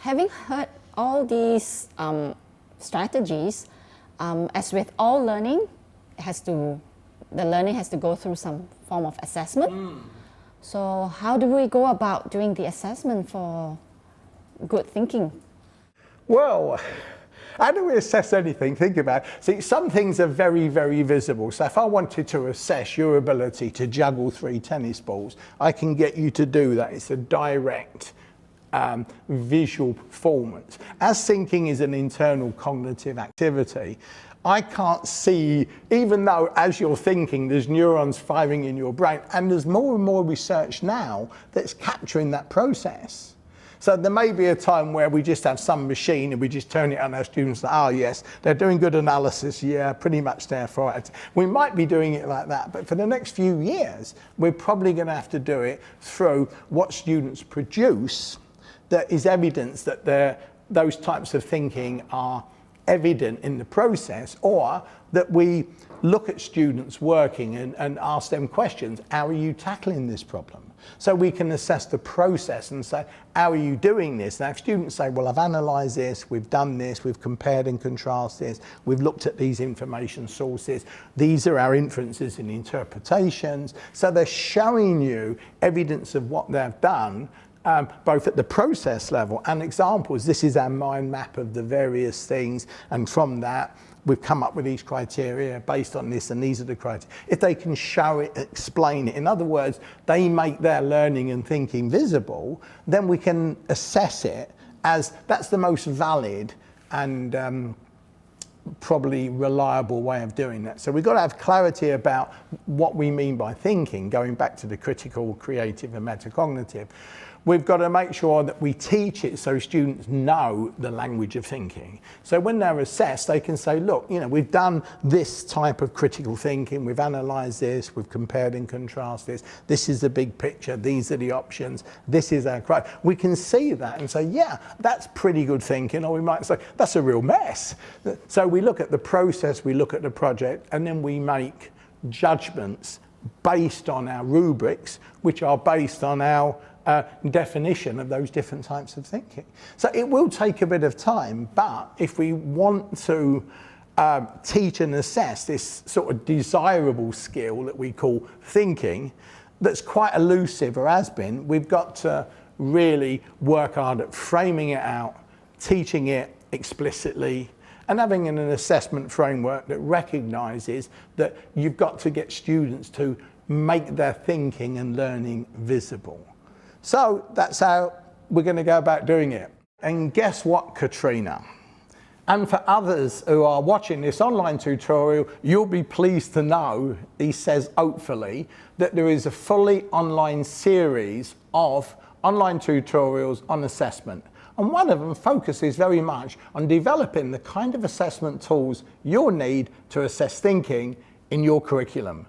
having heard all these strategies, as with all learning, the learning has to go through some form of assessment. So how do we go about doing the assessment for good thinking? Well, how do we assess anything? Think about it. See, some things are very, very visible. So if I wanted to assess your ability to juggle 3 tennis balls, I can get you to do that. It's a direct visual performance. As thinking is an internal cognitive activity, I can't see, even though as you're thinking, there's neurons firing in your brain, and there's more and more research now that's capturing that process. So there may be a time where we just have some machine and we just turn it on our students, oh yes, they're doing good analysis, yeah, pretty much there for it. We might be doing it like that, but for the next few years, we're probably going to have to do it through what students produce that is evidence that those types of thinking are evident in the process, or that we look at students working and ask them questions. How are you tackling this problem? So we can assess the process and say, how are you doing this? Now if students say, well, I've analysed this, we've done this, we've compared and contrasted this, we've looked at these information sources, these are our inferences and interpretations. So they're showing you evidence of what they've done, both at the process level and examples. This is our mind map of the various things, and from that we've come up with these criteria based on this, and these are the criteria. If they can show it, explain it, in other words, they make their learning and thinking visible, then we can assess it as that's the most valid and probably reliable way of doing that. So we've got to have clarity about what we mean by thinking, going back to the critical, creative and metacognitive. We've got to make sure that we teach it so students know the language of thinking. So when they're assessed, they can say, look, you know, we've done this type of critical thinking, we've analysed this, we've compared and contrasted this is the big picture, these are the options, this is our criteria. We can see that and say, yeah, that's pretty good thinking, or we might say, that's a real mess. So we look at the process, we look at the project, and then we make judgments based on our rubrics, which are based on our definition of those different types of thinking. So it will take a bit of time, but if we want to teach and assess this sort of desirable skill that we call thinking, that's quite elusive or has been, we've got to really work hard at framing it out, teaching it explicitly, and having an assessment framework that recognises that you've got to get students to make their thinking and learning visible. So that's how we're going to go about doing it. And guess what, Katrina? And for others who are watching this online tutorial, you'll be pleased to know, he says hopefully, that there is a fully online series of online tutorials on assessment. And one of them focuses very much on developing the kind of assessment tools you'll need to assess thinking in your curriculum.